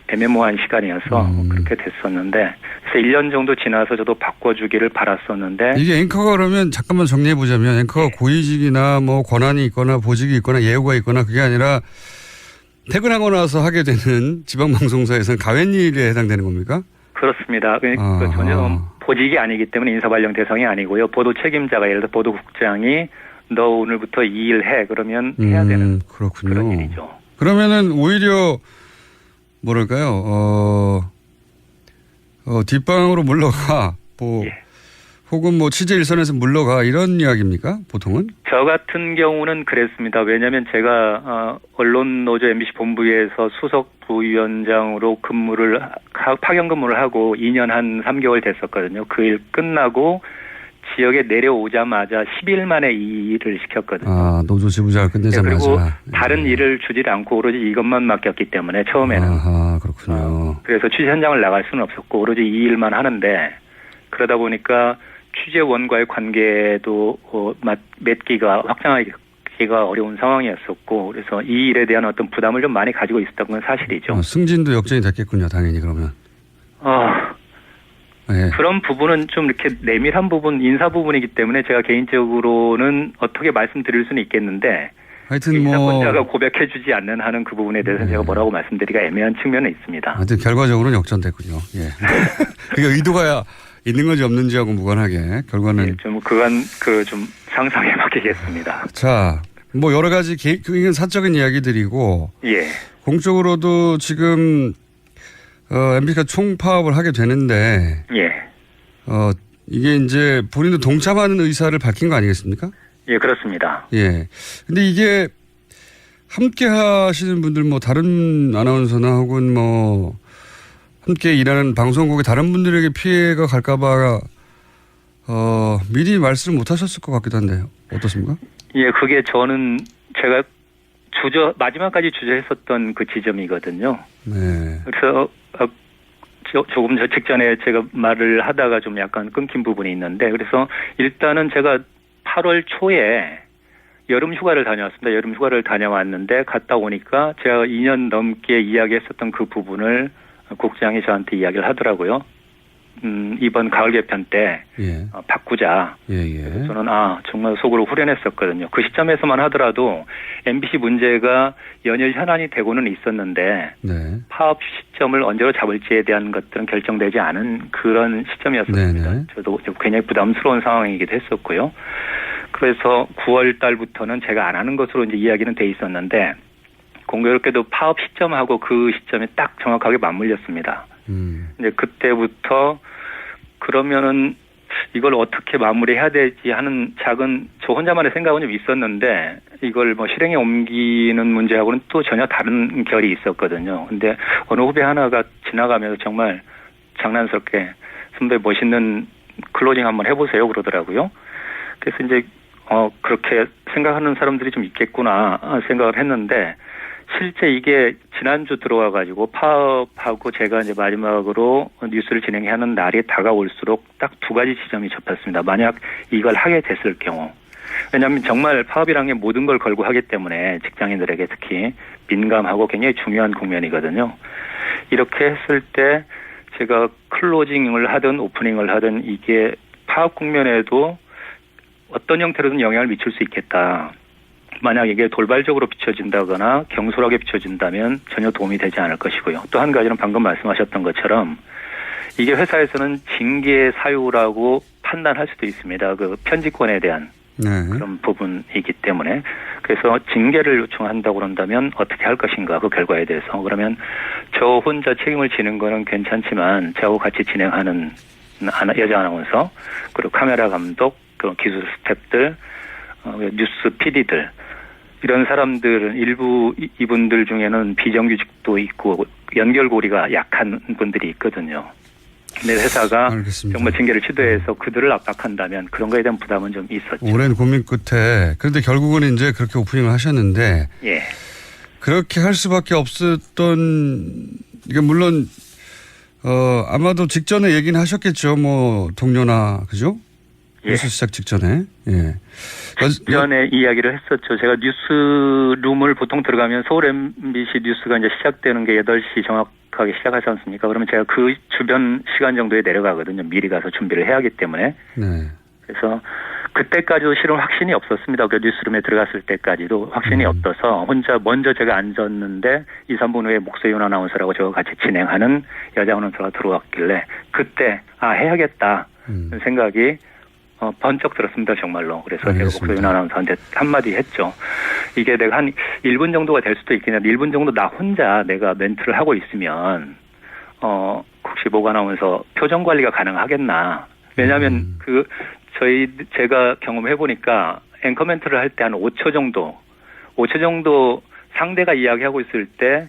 애매모호한 시간이어서 그렇게 됐었는데 그래서 1년 정도 지나서 저도 바꿔주기를 바랐었는데 이게 앵커가 그러면 잠깐만 정리해보자면 앵커가 고위직이나 뭐 권한이 있거나 보직이 있거나 예우가 있거나 그게 아니라 퇴근하고 나서 하게 되는 지방방송사에서는 가외일에 해당되는 겁니까? 그렇습니다. 전혀 보직이 아니기 때문에 인사발령 대상이 아니고요. 보도 책임자가 예를 들어 보도국장이 너 오늘부터 이 일 해 그러면 해야 되는 그렇군요. 그런 일이죠. 그러면은 오히려 뭐랄까요? 뒷방으로 물러가 혹은 뭐 취재 일선에서 물러가 이런 이야기입니까? 보통은? 저 같은 경우는 그랬습니다. 왜냐하면 제가 언론노조 MBC 본부에서 수석 부위원장으로 파견 근무를 하고 2년 한 3개월 됐었거든요. 그 일 끝나고 지역에 내려오자마자 10일 만에 이 일을 시켰거든요. 노조 지부장을 끝내자마자. 그리고 다른 일을 주지 않고 오로지 이것만 맡겼기 때문에 처음에는. 그렇군요. 그래서 취재 현장을 나갈 수는 없었고 오로지 이 일만 하는데 그러다 보니까 취재원과의 관계도 맺기가 확장하기가 어려운 상황이었었고 그래서 이 일에 대한 어떤 부담을 좀 많이 가지고 있었던 건 사실이죠. 승진도 역전이 됐겠군요. 당연히 그러면. 그런 부분은 좀 이렇게 내밀한 부분, 인사 부분이기 때문에 제가 개인적으로는 어떻게 말씀드릴 수는 있겠는데 하여튼 인사권자가 고백해주지 않는 하는 그 부분에 대해서 제가 뭐라고 말씀드리기가 애매한 측면은 있습니다. 하여튼 결과적으로는 역전됐군요. 그게 의도가 있는 건지 없는지하고 무관하게 결과는 좀 상상에 맡기겠습니다. 자, 뭐 여러 가지 이건 사적인 이야기들이고 공적으로도 지금 MBC가 총파업을 하게 되는데 이게 이제 본인도 동참하는 의사를 밝힌 거 아니겠습니까? 예, 그렇습니다. 근데 이게 함께 하시는 분들 뭐 다른 아나운서나 혹은 뭐 함께 일하는 방송국의 다른 분들에게 피해가 갈까봐 미리 말씀을 못 하셨을 것 같기도 한데요. 어떻습니까? 그게 저는 제가 마지막까지 주저했었던 그 지점이거든요. 그래서 조금 저 직전에 제가 말을 하다가 좀 약간 끊긴 부분이 있는데, 그래서 일단은 제가 8월 초에 여름 휴가를 다녀왔습니다. 여름 휴가를 다녀왔는데 갔다 오니까 제가 2년 넘게 이야기했었던 그 부분을 국장이 저한테 이야기를 하더라고요. 이번 가을 개편 때 바꾸자. 그래서 저는 정말 속으로 후련했었거든요. 그 시점에서만 하더라도 MBC 문제가 연일 현안이 되고는 있었는데 파업 시점을 언제로 잡을지에 대한 것들은 결정되지 않은 그런 시점이었습니다. 저도 굉장히 부담스러운 상황이기도 했었고요. 그래서 9월 달부터는 제가 안 하는 것으로 이제 이야기는 돼 있었는데, 공교롭게도 파업 시점하고 그 시점이 딱 정확하게 맞물렸습니다. 이제 그때부터 그러면은 이걸 어떻게 마무리해야 되지 하는 작은 저 혼자만의 생각은 좀 있었는데, 이걸 뭐 실행에 옮기는 문제하고는 또 전혀 다른 결이 있었거든요. 근데 어느 후배 하나가 지나가면서 정말 장난스럽게 선배 멋있는 클로징 한번 해보세요 그러더라고요. 그래서 이제 그렇게 생각하는 사람들이 좀 있겠구나 생각을 했는데, 실제 이게 지난주 들어와가지고 파업하고 제가 이제 마지막으로 뉴스를 진행하는 날이 다가올수록 딱 두 가지 지점이 접혔습니다. 만약 이걸 하게 됐을 경우. 왜냐하면 정말 파업이란 게 모든 걸 걸고 하기 때문에 직장인들에게 특히 민감하고 굉장히 중요한 국면이거든요. 이렇게 했을 때 제가 클로징을 하든 오프닝을 하든 이게 파업 국면에도 어떤 형태로든 영향을 미칠 수 있겠다. 만약 이게 돌발적으로 비춰진다거나 경솔하게 비춰진다면 전혀 도움이 되지 않을 것이고요. 또 한 가지는 방금 말씀하셨던 것처럼 이게 회사에서는 징계 사유라고 판단할 수도 있습니다. 그 편집권에 대한 그런 부분이기 때문에. 그래서 징계를 요청한다고 그런다면 어떻게 할 것인가, 그 결과에 대해서. 그러면 저 혼자 책임을 지는 거는 괜찮지만 저하고 같이 진행하는 여자 아나운서, 그리고 카메라 감독, 그 기술 스태프들, 뉴스 PD들, 이런 사람들은 일부 이분들 중에는 비정규직도 있고 연결고리가 약한 분들이 있거든요. 근데 회사가 정말 징계를 시도해서 그들을 압박한다면 그런 거에 대한 부담은 좀 있었죠. 오랜 고민 끝에, 그런데 결국은 이제 그렇게 오프닝을 하셨는데, 그렇게 할 수밖에 없었던, 이게 물론 아마도 직전에 얘기는 하셨겠죠. 뭐 동료나, 그죠? 뉴스 시작 직전에. 직전에 이야기를 했었죠. 제가 뉴스룸을 보통 들어가면 서울 MBC 뉴스가 이제 시작되는 게 8시 정확하게 시작하지 않습니까? 그러면 제가 그 주변 시간 정도에 내려가거든요. 미리 가서 준비를 해야 하기 때문에. 그래서 그때까지도 실은 확신이 없었습니다. 그 뉴스룸에 들어갔을 때까지도 확신이 없어서 혼자 먼저 제가 앉았는데 2, 3분 후에 목소윤 아나운서라고 저와 같이 진행하는 여자 아나운서가 들어왔길래 그때 해야겠다 생각이 번쩍 들었습니다, 정말로. 그래서 제가 목소윤 아나운서한테 한마디 했죠. 이게 내가 한 1분 정도가 될 수도 있긴 한데 1분 정도 나 혼자 내가 멘트를 하고 있으면 혹시 목 아나운서 표정 관리가 가능하겠나. 왜냐하면 제가 경험해 보니까 앵커 멘트를 할 때 한 5초 정도 상대가 이야기하고 있을 때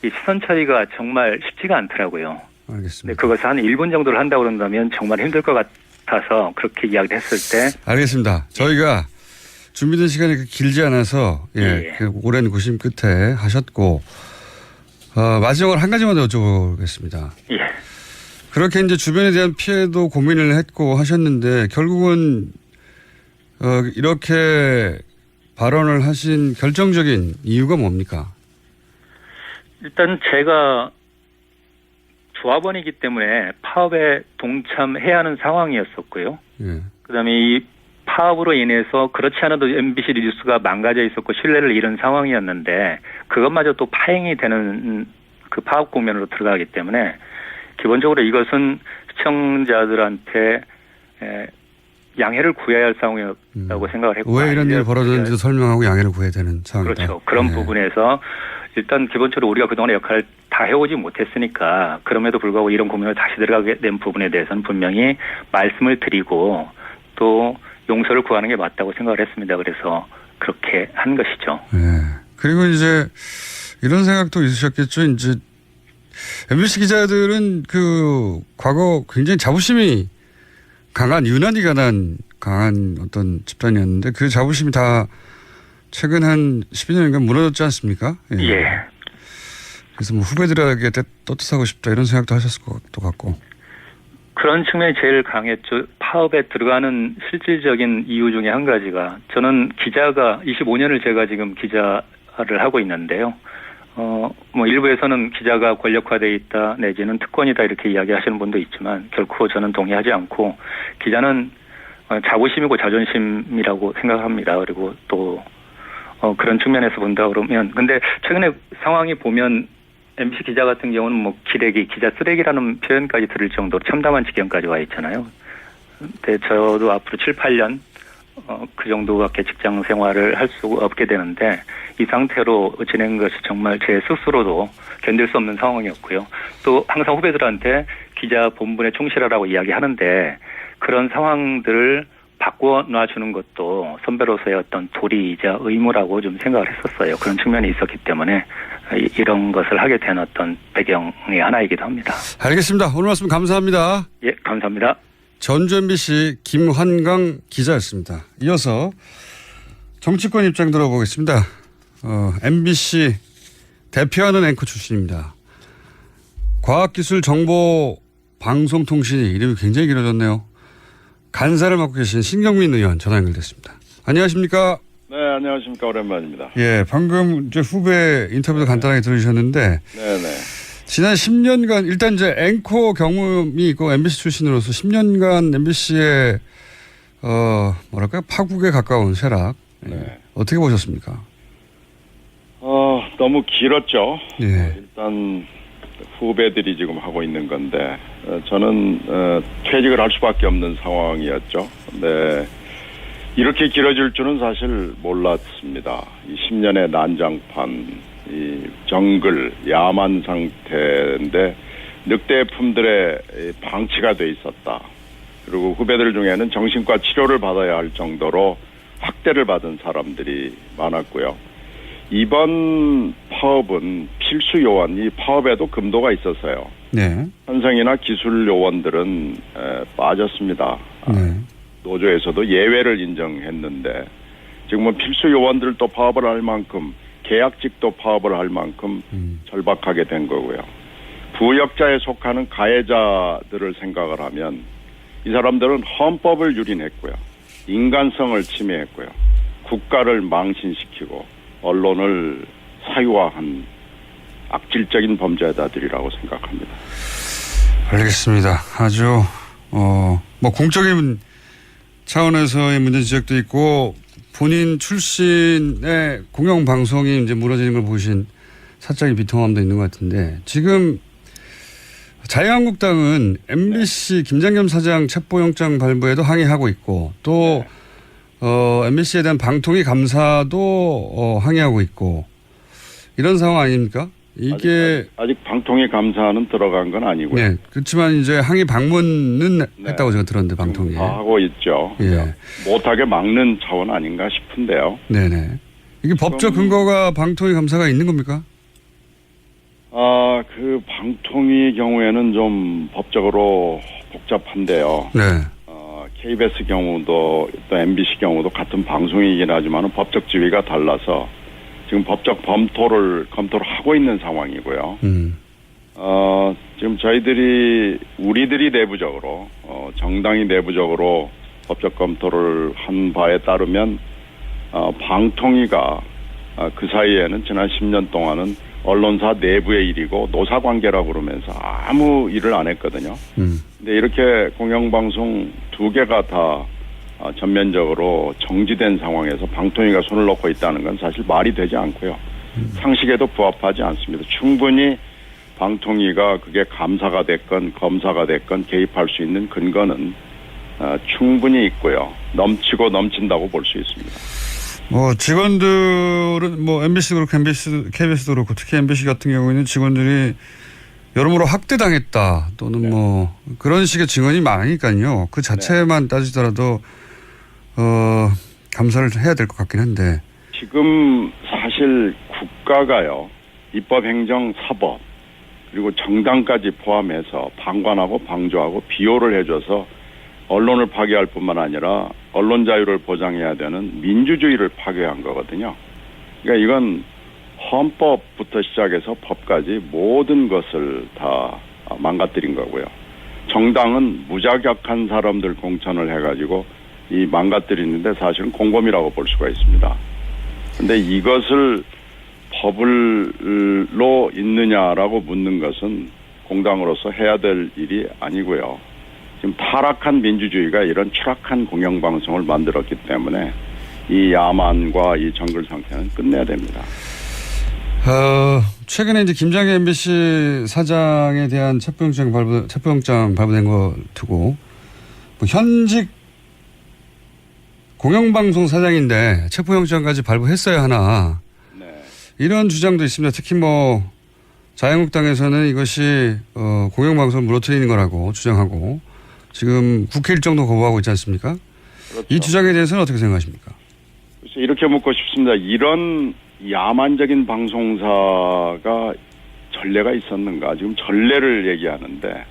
이 시선 처리가 정말 쉽지가 않더라고요. 알겠습니다. 그것을 한 1분 정도를 한다고 그런다면 정말 힘들 것 같아서 그렇게 이야기를 했을 때. 알겠습니다. 저희가 준비된 시간이 길지 않아서 그 오랜 고심 끝에 하셨고, 마지막으로 한 가지만 더 여쭤보겠습니다. 그렇게 이제 주변에 대한 피해도 고민을 했고 하셨는데 결국은 이렇게 발언을 하신 결정적인 이유가 뭡니까? 일단 제가 조합원이기 때문에 파업에 동참해야 하는 상황이었었고요. 그다음에 이 파업으로 인해서 그렇지 않아도 MBC 뉴스가 망가져 있었고 신뢰를 잃은 상황이었는데 그것마저 또 파행이 되는 그 파업 국면으로 들어가기 때문에 기본적으로 이것은 시청자들한테 양해를 구해야 할 상황이었다고 생각을 했고. 왜 이런 일이 벌어졌는지도 설명하고 양해를 구해야 되는 상황이다. 그렇죠. 그런 부분에서 일단 기본적으로 우리가 그동안의 역할을 다 해오지 못했으니까 그럼에도 불구하고 이런 고민을 다시 들어가게 된 부분에 대해서는 분명히 말씀을 드리고 또 용서를 구하는 게 맞다고 생각을 했습니다. 그래서 그렇게 한 것이죠. 그리고 이제 이런 생각도 있으셨겠죠. 이제 MBC 기자들은 그 과거 굉장히 자부심이 강한, 유난히 강한 어떤 집단이었는데 그 자부심이 다 최근 한 12년간 무너졌지 않습니까? 그래서 뭐 후배들에게 떳떳하고 싶다 이런 생각도 하셨을 것도 같고. 그런 측면이 제일 강했죠. 파업에 들어가는 실질적인 이유 중에 한 가지가 저는 기자가 25년을 제가 지금 기자를 하고 있는데요. 뭐 일부에서는 기자가 권력화돼 있다 내지는 특권이다 이렇게 이야기하시는 분도 있지만 결코 저는 동의하지 않고 기자는 자부심이고 자존심이라고 생각합니다. 그리고 또 그런 측면에서 본다 그러면 근데 최근에 상황이 보면 MBC 기자 같은 경우는 뭐 기레기, 기자 쓰레기라는 표현까지 들을 정도로 참담한 지경까지 와 있잖아요. 근데 저도 앞으로 7, 8년 그 정도밖에 직장 생활을 할 수 없게 되는데 이 상태로 지낸 것이 정말 제 스스로도 견딜 수 없는 상황이었고요. 또 항상 후배들한테 기자 본분에 충실하라고 이야기하는데 그런 상황들을 바꿔놔주는 것도 선배로서의 어떤 도리이자 의무라고 좀 생각을 했었어요. 그런 측면이 있었기 때문에 이런 것을 하게 된 어떤 배경의 하나이기도 합니다. 알겠습니다. 오늘 말씀 감사합니다. 예, 감사합니다. 전주 MBC 김환강 기자였습니다. 이어서 정치권 입장 들어보겠습니다. MBC 대표하는 앵커 출신입니다. 과학기술정보방송통신이 이름이 굉장히 길어졌네요. 간사를 맡고 계신 신경민 의원 전화 연결됐습니다. 안녕하십니까? 네, 안녕하십니까. 오랜만입니다. 예, 방금 이제 후배 인터뷰도 간단하게 들으셨는데, 네네. 지난 10년간 일단 이제 앵커 경험이 있고 MBC 출신으로서 10년간 MBC의 뭐랄까요 파국에 가까운 쇠락 네. 어떻게 보셨습니까? 너무 길었죠. 예. 일단 후배들이 지금 하고 있는 건데 저는 퇴직을 할 수밖에 없는 상황이었죠. 네. 이렇게 길어질 줄은 사실 몰랐습니다. 이 10년의 난장판, 이 정글, 야만 상태인데 늑대품들의 방치가 돼 있었다. 그리고 후배들 중에는 정신과 치료를 받아야 할 정도로 학대를 받은 사람들이 많았고요. 이번 파업은 필수 요원, 이 파업에도 금도가 있었어요. 네. 현성이나 기술 요원들은 빠졌습니다. 네. 노조에서도 예외를 인정했는데 지금은 필수 요원들도 파업을 할 만큼 계약직도 파업을 할 만큼 절박하게 된 거고요. 부역자에 속하는 가해자들을 생각을 하면 이 사람들은 헌법을 유린했고요. 인간성을 침해했고요. 국가를 망신시키고 언론을 사유화한 악질적인 범죄자들이라고 생각합니다. 알겠습니다. 아주 뭐 공적인 차원에서의 문제 지적도 있고 본인 출신의 공영방송이 이제 무너지는 걸 보신 사적인 비통함도 있는 것 같은데 지금 자유한국당은 MBC 김장겸 사장 체포영장 발부에도 항의하고 있고 또 MBC에 대한 방통위 감사도 항의하고 있고 이런 상황 아닙니까? 이게 아직 방통위 감사는 들어간 건 아니고요. 네, 그렇지만 이제 항의 방문은 했다고 제가 들었는데 방통위에 다 하고 있죠. 예. 못하게 막는 차원 아닌가 싶은데요. 네네. 이게 법적 근거가 방통위 감사가 있는 겁니까? 그 방통위 경우에는 좀 법적으로 복잡한데요. 네. KBS 경우도 또 MBC 경우도 같은 방송이긴 하지만 법적 지위가 달라서 지금 법적 검토를 하고 있는 상황이고요. 지금 우리들이 내부적으로, 정당이 내부적으로 법적 검토를 한 바에 따르면, 방통위가 그 사이에는 지난 10년 동안은 언론사 내부의 일이고 노사관계라고 그러면서 아무 일을 안 했거든요. 근데 이렇게 공영방송 2개가 다 전면적으로 정지된 상황에서 방통위가 손을 놓고 있다는 건 사실 말이 되지 않고요. 상식에도 부합하지 않습니다. 충분히 방통위가 그게 감사가 됐건 검사가 됐건 개입할 수 있는 근거는 충분히 있고요. 넘치고 넘친다고 볼 수 있습니다. 직원들은 MBC도 그렇고 KBS도 그렇고 특히 MBC 같은 경우에는 직원들이 여러모로 학대당했다 또는 그런 식의 증언이 많으니까요. 그 자체만 따지더라도 감사를 해야 될 것 같긴 한데 지금 사실 국가가요. 입법, 행정, 사법 그리고 정당까지 포함해서 방관하고 방조하고 비호를 해줘서 언론을 파괴할 뿐만 아니라 언론 자유를 보장해야 되는 민주주의를 파괴한 거거든요. 그러니까 이건 헌법부터 시작해서 법까지 모든 것을 다 망가뜨린 거고요. 정당은 무자격한 사람들 공천을 해가지고 이 망가뜨리는데 사실은 공범이라고 볼 수가 있습니다. 근데 이것을 법을로 있느냐라고 묻는 것은 공당으로서 해야 될 일이 아니고요. 지금 타락한 민주주의가 이런 추락한 공영방송을 만들었기 때문에 이 야만과 이 정글 상태는 끝내야 됩니다. 최근에 이제 김장희 MBC 사장에 대한 체포영장 발부된 거 두고 뭐 현직 공영방송 사장인데 체포영장까지 발부했어야 하나 이런 주장도 있습니다. 특히 뭐 자유한국당에서는 이것이 공영방송을 무너뜨리는 거라고 주장하고 지금 국회 일정도 거부하고 있지 않습니까? 그렇죠. 이 주장에 대해서는 어떻게 생각하십니까? 그래서 이렇게 묻고 싶습니다. 이런 야만적인 방송사가 전례가 있었는가? 지금 전례를 얘기하는데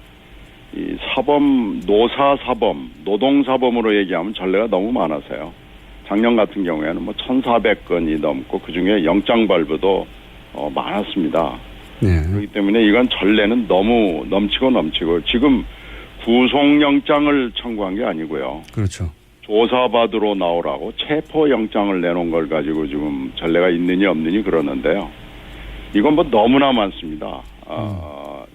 이 사범, 노사사범, 노동사범으로 얘기하면 전례가 너무 많아서요. 작년 같은 경우에는 뭐 1,400건이 넘고 그중에 영장 발부도 많았습니다. 그렇기 때문에 이건 전례는 너무 넘치고 지금 구속영장을 청구한 게 아니고요. 그렇죠. 조사받으러 나오라고 체포영장을 내놓은 걸 가지고 지금 전례가 있느니 없느니 그러는데요. 이건 뭐 너무나 많습니다.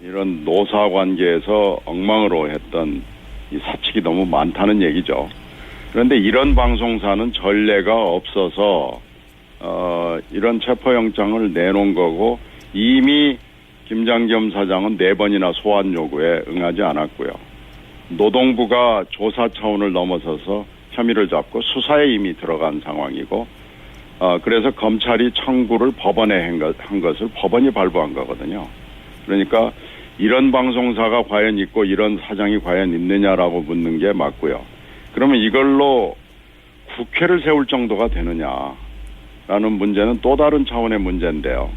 이런 노사관계에서 엉망으로 했던 이 사측이 너무 많다는 얘기죠. 그런데 이런 방송사는 전례가 없어서 이런 체포영장을 내놓은 거고 이미 김장겸 사장은 4번이나 소환 요구에 응하지 않았고요. 노동부가 조사 차원을 넘어서서 혐의를 잡고 수사에 이미 들어간 상황이고 그래서 검찰이 청구를 법원에 한 것을 법원이 발부한 거거든요. 그러니까 이런 방송사가 과연 있고 이런 사장이 과연 있느냐라고 묻는 게 맞고요. 그러면 이걸로 국회를 세울 정도가 되느냐라는 문제는 또 다른 차원의 문제인데요.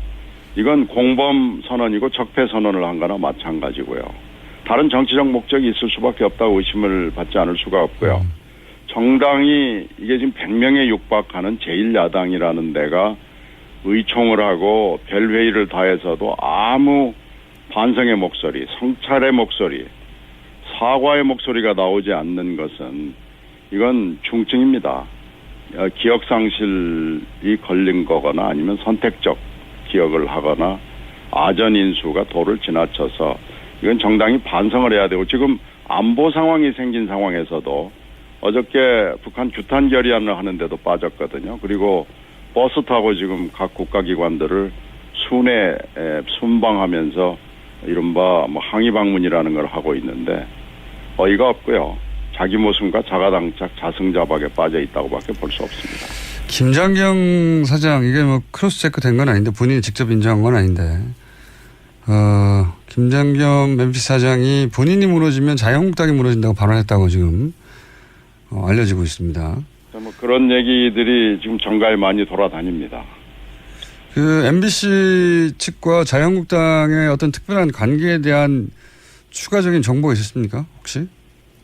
이건 공범 선언이고 적폐 선언을 한 거나 마찬가지고요. 다른 정치적 목적이 있을 수밖에 없다고 의심을 받지 않을 수가 없고요. 정당이 이게 지금 100명에 육박하는 제1야당이라는 데가 의총을 하고 별회의를 다해서도 아무 반성의 목소리, 성찰의 목소리, 사과의 목소리가 나오지 않는 것은 이건 중증입니다. 기억상실이 걸린 거거나 아니면 선택적 기억을 하거나 아전인수가 도를 지나쳐서 이건 정당이 반성을 해야 되고 지금 안보 상황이 생긴 상황에서도 어저께 북한 규탄 결의안을 하는데도 빠졌거든요. 그리고 버스 타고 지금 각 국가기관들을 순회 순방하면서 이른바 뭐 항의 방문이라는 걸 하고 있는데 어이가 없고요. 자기 모순과 자가당착 자승자박에 빠져 있다고밖에 볼 수 없습니다. 김장경 사장 이게 뭐 크로스 체크 된 건 아닌데 본인이 직접 인정한 건 아닌데 김장겸 MBC 사장이 본인이 무너지면 자유한국당이 무너진다고 발언했다고 지금 알려지고 있습니다. 뭐 그런 얘기들이 지금 정가에 많이 돌아다닙니다. 그 MBC 측과 자유한국당의 어떤 특별한 관계에 대한 추가적인 정보가 있었습니까? 혹시?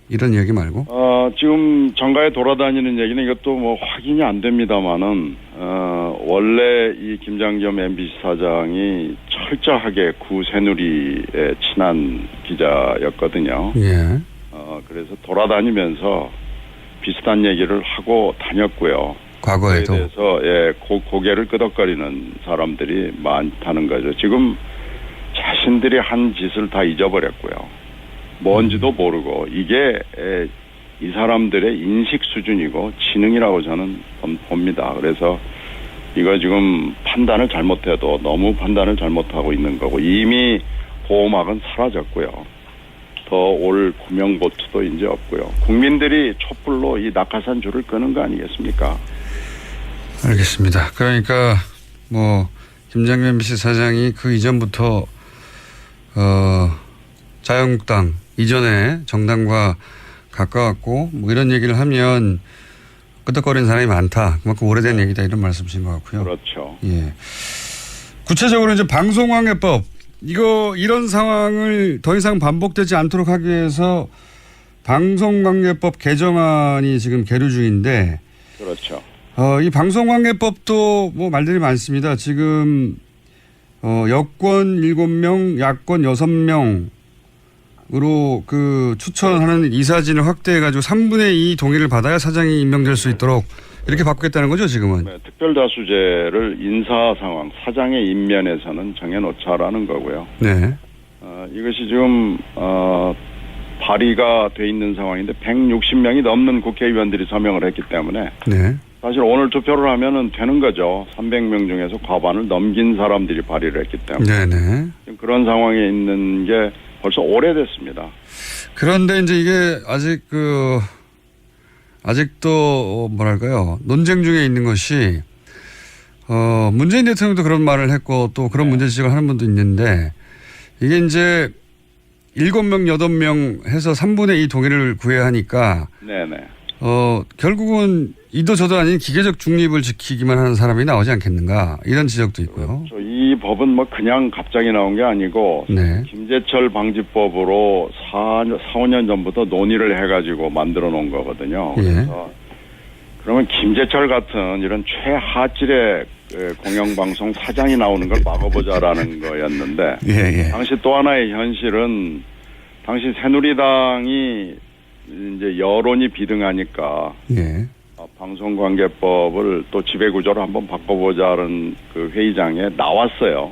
이런 얘기 말고? 지금 정가에 돌아다니는 얘기는 이것도 뭐 확인이 안 됩니다만은, 원래 이 김장겸 MBC 사장이 철저하게 구새누리에 친한 기자였거든요. 예. 그래서 돌아다니면서 비슷한 얘기를 하고 다녔고요. 과거에도. 그에 대해서 고개를 끄덕거리는 사람들이 많다는 거죠. 지금 자신들이 한 짓을 다 잊어버렸고요. 뭔지도 모르고 이게 이 사람들의 인식 수준이고 지능이라고 저는 봅니다. 그래서 이거 지금 판단을 잘못해도 너무 판단을 잘못하고 있는 거고 이미 보호막은 사라졌고요. 더 올 구명보트도 이제 없고요. 국민들이 촛불로 이 낙하산 줄을 끄는 거 아니겠습니까? 알겠습니다. 그러니까 뭐 김장겸 MBC 사장이 그 이전부터 자유한국당 이전에 정당과 가까웠고 뭐 이런 얘기를 하면 끄덕거리는 사람이 많다. 그만큼 오래된 얘기다 이런 말씀이신 것 같고요. 그렇죠. 예. 구체적으로 이제 방송방해법 이런 상황을 더 이상 반복되지 않도록 하기 위해서 방송관계법 개정안이 지금 계류 중인데 그렇죠. 이 방송관계법도 뭐 말들이 많습니다. 지금 여권 7명, 야권 6명으로 그 추천하는 이사진을 확대해가지고 3분의 2 동의를 받아야 사장이 임명될 수 있도록 이렇게 바꾸겠다는 거죠, 지금은? 네, 특별다수제를 인사 상황, 사장의 임면에서는 정해놓자라는 거고요. 네. 이것이 지금 발의가 돼 있는 상황인데 160명이 넘는 국회의원들이 서명을 했기 때문에 네. 사실 오늘 투표를 하면은 되는 거죠. 300명 중에서 과반을 넘긴 사람들이 발의를 했기 때문에. 네네. 지금 그런 상황에 있는 게 벌써 오래됐습니다. 그런데 이제 이게 아직도 뭐랄까요, 논쟁 중에 있는 것이 문재인 대통령도 그런 말을 했고 또 그런 문제 지적을 하는 분도 있는데 이게 이제 7명, 8명 해서 3분의 2 동의를 구해야 하니까 네네. 결국은 이도 저도 아닌 기계적 중립을 지키기만 하는 사람이 나오지 않겠는가 이런 지적도 있고요. 그렇죠. 이 법은 뭐 그냥 갑자기 나온 게 아니고 네. 김제철 방지법으로 4, 5년 전부터 논의를 해가지고 만들어 놓은 거거든요. 그래서 그러면 김제철 같은 이런 최하질의 공영방송 사장이 나오는 걸 막아보자라는 거였는데 당시 또 하나의 현실은 당시 새누리당이 이제 여론이 비등하니까 방송관계법을 또 지배구조를 한번 바꿔보자는 그 회의장에 나왔어요.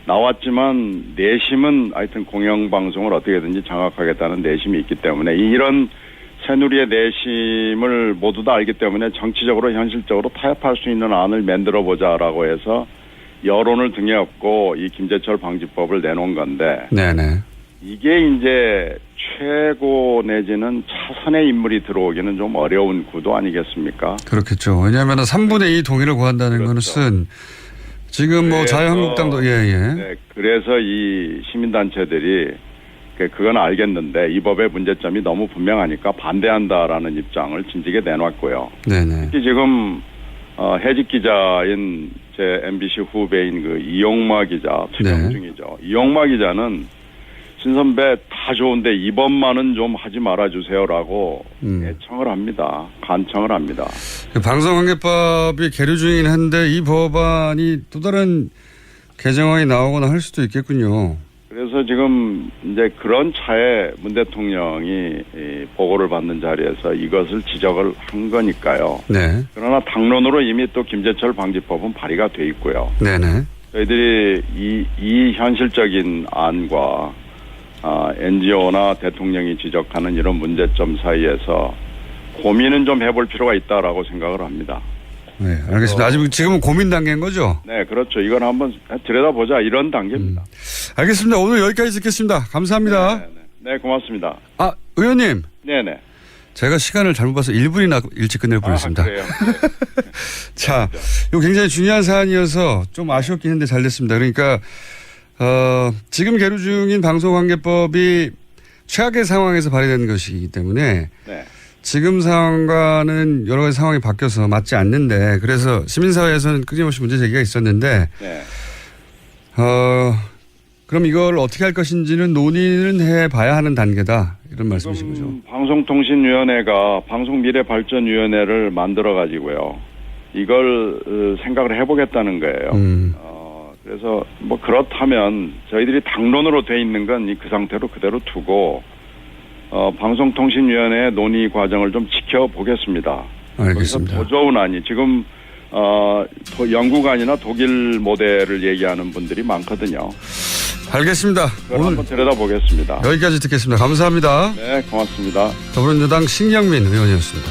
나왔지만 내심은 하여튼 공영방송을 어떻게든지 장악하겠다는 내심이 있기 때문에 이런 새누리의 내심을 모두 다 알기 때문에 정치적으로 현실적으로 타협할 수 있는 안을 만들어보자라고 해서 여론을 등에 업고 이 김제철 방지법을 내놓은 건데 네네. 이게 이제 최고 내지는 차선의 인물이 들어오기는 좀 어려운 구도 아니겠습니까? 그렇겠죠. 왜냐하면 3분의 2 동의를 구한다는 것은 지금 뭐 자유한국당도 네, 그래서 이 시민단체들이 그건 알겠는데 이 법의 문제점이 너무 분명하니까 반대한다라는 입장을 진지게 내놨고요. 네네. 특히 지금 해직 기자인 제 MBC 후배인 그 이용마 기자 투영 중이죠. 이용마 기자는 신선배 다 좋은데 이번만은 좀 하지 말아주세요라고 애청을 합니다. 간청을 합니다. 방송관계법이 계류 중이긴 한데 이 법안이 또 다른 개정안이 나오거나 할 수도 있겠군요. 그래서 지금 이제 그런 차에 문 대통령이 보고를 받는 자리에서 이것을 지적을 한 거니까요. 네. 그러나 당론으로 이미 또 김제철 방지법은 발의가 돼 있고요. 네네. 저희들이 이 현실적인 안과 NGO나 대통령이 지적하는 이런 문제점 사이에서 고민은 좀 해볼 필요가 있다라고 생각을 합니다. 네, 알겠습니다. 아직 지금은 고민 단계인 거죠? 네, 그렇죠. 이건 한번 들여다보자 이런 단계입니다. 알겠습니다. 오늘 여기까지 듣겠습니다. 감사합니다. 네, 고맙습니다. 의원님. 네네. 제가 시간을 잘못 봐서 1분이나 일찍 끝낼 뻔했습니다. 그래요? 자, 이거 굉장히 중요한 사안이어서 좀 아쉬웠긴 한데 잘 됐습니다. 그러니까 지금 계류 중인 방송관계법이 최악의 상황에서 발의된 것이기 때문에 지금 상황과는 여러 가지 상황이 바뀌어서 맞지 않는데 그래서 시민사회에서는 끊임없이 문제 제기가 있었는데 그럼 이걸 어떻게 할 것인지는 논의는 해봐야 하는 단계다 이런 말씀이신 거죠. 방송통신위원회가 방송미래발전위원회를 만들어 가지고요. 이걸 생각을 해보겠다는 거예요. 그래서 뭐 그렇다면 저희들이 당론으로 돼 있는 건 그 상태로 그대로 두고 방송통신위원회의 논의 과정을 좀 지켜보겠습니다. 알겠습니다. 더 좋은 안이 지금 영국 아니나 독일 모델을 얘기하는 분들이 많거든요. 알겠습니다. 오늘 한번 들여다보겠습니다. 여기까지 듣겠습니다. 감사합니다. 네, 고맙습니다. 더불어민주당 신경민 의원이었습니다.